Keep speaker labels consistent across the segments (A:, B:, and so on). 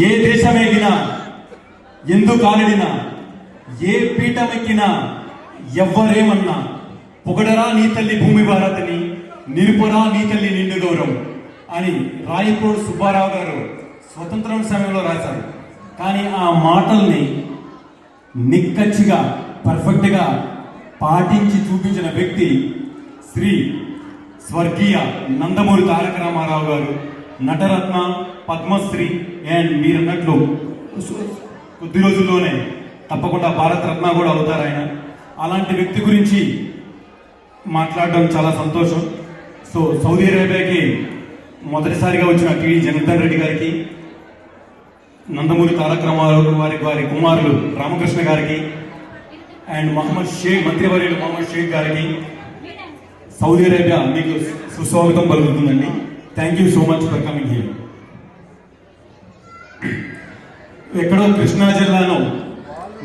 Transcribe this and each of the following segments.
A: ఏ దేశమెగినా ఎందు కాలిడినా ఏ పీఠమెక్కినా ఎవ్వరేమన్నా పొగడరా నీ తల్లి భూమి భారతిని, నిరుపరా నీ తల్లి నిండు గౌరవం అని రాయపూడి సుబ్బారావు గారు స్వతంత్రం సమయంలో రాశారు. కానీ ఆ మాటల్ని నిక్కచ్చిగా పర్ఫెక్ట్గా పాటించి చూపించిన వ్యక్తి శ్రీ స్వర్గీయ నందమూరి తారక రామారావు గారు. నటరత్న, పద్మశ్రీ అండ్ మీరన్నట్లు కొద్ది రోజుల్లోనే తప్పకుండా భారతరత్న కూడా అవుతారు ఆయన. అలాంటి వ్యక్తి గురించి మాట్లాడడం చాలా సంతోషం. సో సౌదీ అరేబియాకి మొదటిసారిగా వచ్చిన టీడీ జనార్దన్ రెడ్డి గారికి, నందమూరి తారక రామారావు వారి కుమారులు రామకృష్ణ గారికి అండ్ మహమ్మద్ షేక్, మంత్రివర్యులు మహమ్మద్ షేక్ గారికి సౌదీ అరేబియా మీకు సుస్వాగతం పలుకుతుందండి. Thank you so much for coming here. ఎక్కడో కృష్ణా జిల్లాలో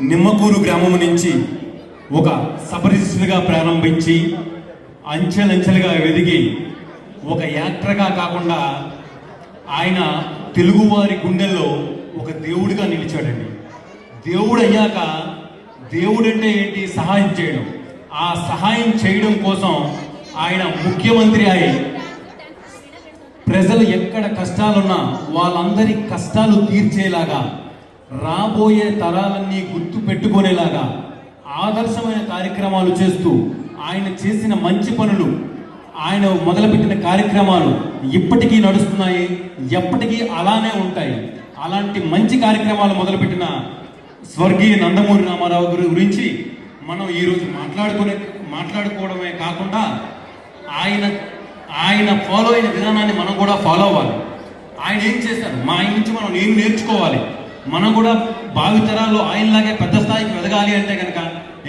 A: నిమ్మకూరు గ్రామం నుంచి ఒక సబరిస్టుగా ప్రారంభించి అంచెలంచెలుగా ఎదిగి ఒక యాక్టర్గా కాకుండా ఆయన తెలుగువారి గుండెల్లో ఒక దేవుడిగా నిలిచాడండి. దేవుడు అయ్యాక దేవుడంటే ఏంటి? సహాయం చేయడం. ఆ సహాయం చేయడం కోసం ఆయన ముఖ్యమంత్రి అయి ప్రజలు ఎక్కడ కష్టాలున్నా వాళ్ళందరి కష్టాలు తీర్చేలాగా, రాబోయే తరాలన్నీ గుర్తు పెట్టుకునేలాగా ఆదర్శమైన కార్యక్రమాలు చేస్తూ ఆయన చేసిన మంచి పనులు, ఆయన మొదలుపెట్టిన కార్యక్రమాలు ఇప్పటికీ నడుస్తున్నాయి, ఎప్పటికీ అలానే ఉంటాయి. అలాంటి మంచి కార్యక్రమాలు మొదలుపెట్టిన స్వర్గీయ నందమూరి రామారావు గారి గురించి మనం ఈరోజు మాట్లాడుకోవడమే కాకుండా ఆయన ఫాలో అయిన విధానాన్ని మనం కూడా ఫాలో అవ్వాలి. ఆయన ఏం చేశారు, ఆయన నుంచి మనం ఏం నేర్చుకోవాలి. మనం కూడా భావితరాల్లో ఆయనలాగే పెద్ద స్థాయికి ఎదగాలి అంటే కనుక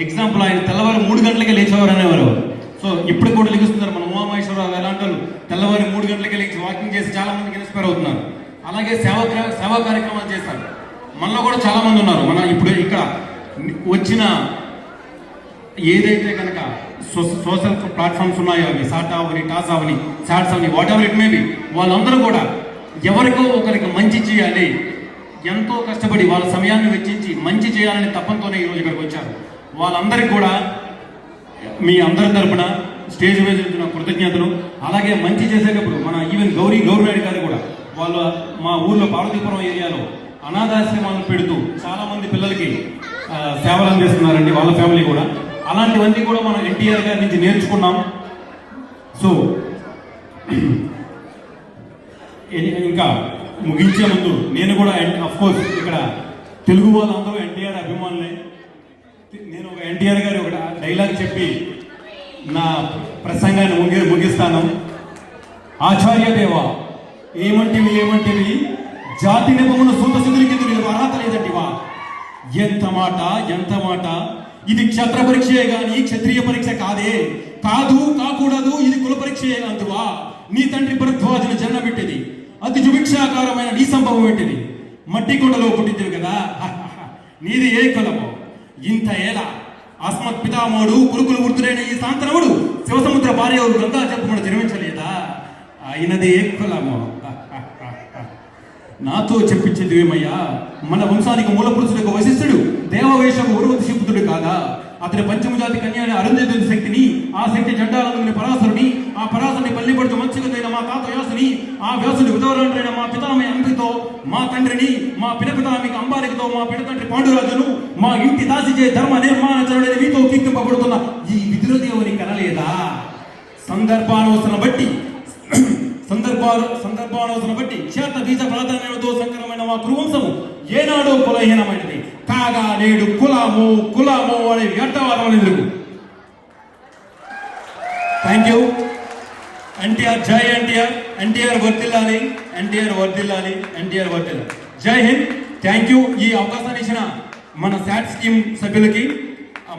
A: ఎగ్జాంపుల్ ఆయన తెల్లవారు 3 గంటలకే లేచేవారు అనేవారు. సో ఇప్పుడు కూడా లెగుస్తున్నారు. మన ఉమామహేశ్వరరావు ఎలాంటి వాళ్ళు తెల్లవారు 3 గంటలకే లేచి వాకింగ్ చేసి చాలా మందికి ఇన్స్పైర్ అవుతున్నారు. అలాగే సేవా కార్యక్రమాలు చేస్తారు. మనలో కూడా చాలా మంది ఉన్నారు. మన ఇప్పుడు ఇక్కడ వచ్చిన ఏదైతే కనుక సోషల్ ప్లాట్ఫామ్స్ ఉన్నాయో, అవి సాటా అవని, టాస్ అవని, చాట్స్ అవని, whatever it may be, వాళ్ళందరూ కూడా ఎవరికో ఒకరికి మంచి చేయాలి, ఎంతో కష్టపడి వాళ్ళ సమయాన్ని వెచ్చించి మంచి చేయాలని తప్పంతోనే ఈరోజు ఇక్కడికి వచ్చారు. వాళ్ళందరికీ కూడా మీ అందరి తరపున స్టేజ్ మీద ఉంచిన కృతజ్ఞతలు. అలాగే మంచి చేసేటప్పుడు మన ఈవెన్ గౌరవనాయుడు గారు కూడా వాళ్ళు మా ఊర్లో పార్వతీపురం ఏరియాలో అనాథాశ్రమాలను పెడుతూ చాలామంది పిల్లలకి సేవలు అందిస్తున్నారండి, వాళ్ళ ఫ్యామిలీ కూడా. అలాంటివన్నీ కూడా మనం ఎన్టీఆర్ గారి నుంచి నేర్చుకున్నాం. సో ఇంకా ముగించే ముందు నేను కూడా అఫ్కోర్స్ ఇక్కడ తెలుగు వాళ్ళందరూ ఎన్టీఆర్ అభిమానులే. నేను ఒక ఎన్టీఆర్ గారి ఒక డైలాగ్ చెప్పి నా ప్రసంగాన్ని ముగిస్తాను. ఆచార్య దేవ ఏమంటివి జాతి నిపమున సూత సుదురికి అర్హత లేదంటివా. ఎంత మాట. ఇది క్షత్ర పరీక్షయే గాని క్షత్రియ పరీక్ష కాకూడదు, ఇది కుల పరీక్షయే అందువా. నీ తండ్రి భరద్వాజుని జన్మ పెట్టింది, అతి జుభిక్షాకారమైన నీ సంభవం పెట్టింది. మట్టి కొండలో పుట్టింది కదా, నీది ఏ కులమో ఇంత ఏలా. అస్మత్ పితామోడు కురుకులు వృద్ధుడైన ఈ శాంతనవుడు శివసముద్ర భార్య గంగా చెప్పకుండా జన్మించలేదా? అయినది ఏ కులమో నాతో చెప్పించేది ఏమయ్యా. మన వంశానికి మూల పురుషులకు వశిష్ఠుడు దేవవేషకు ఉరువశిపుతుడు కాదా? అతని పంచమజాతి కన్యాని అరుంధతి శక్తిని, ఆ శక్తి జెండాలందుని పరాశరుని, ఆ పరాశరుని పల్లిపడుతు మత్స్యగతైన మా తాత వ్యాసుని, ఆ వ్యాసుని ఉదవరాండ్రైన మా పితామయ్య అంబితో, మా తండ్రిని, మా పిడపితామిక అంబాలికతో, మా పిడతండ్రి పాండురాజును, మా ఇంటి దాసిచే ధర్మ నిర్మాణచరుడని మీతో కీర్తింపబడుతున్న ఈ విదురదేవుని కనలేదా? సందర్భానవసరం బట్టి క్షేత్ర బీజ ప్రాధాన్యతతో సంకరమైన మా కురువంశము ఏనాడో కులహీనమైనది కాగా నేడు కులము అనే వ్యర్థవాదం ఎదురు. Thank you. ఎన్టీఆర్ జై ఎన్టీఆర్ వర్ధిల్లాలి, జై హింద్. Thank you. ఈ అవకాశాన్ని ఇచ్చిన మన శాట్ స్కీమ్ సభ్యులకి,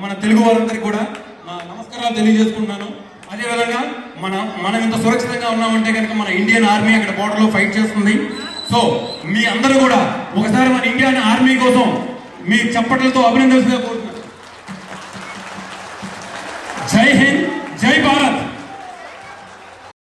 A: మన తెలుగు వారందరికీ కూడా నా నమస్కారాలు తెలియజేసుకుంటున్నాను. అదేవిధంగా మనం ఇంత సురక్షితంగా ఉన్నామంటే కనుక మన ఇండియన్ ఆర్మీ అక్కడ బోర్డర్లో ఫైట్ చేస్తుంది. సో మీ అందరూ కూడా ఒకసారి మన ఇండియన్ ఆర్మీ కోసం మీ చప్పట్లతో అభినందించగా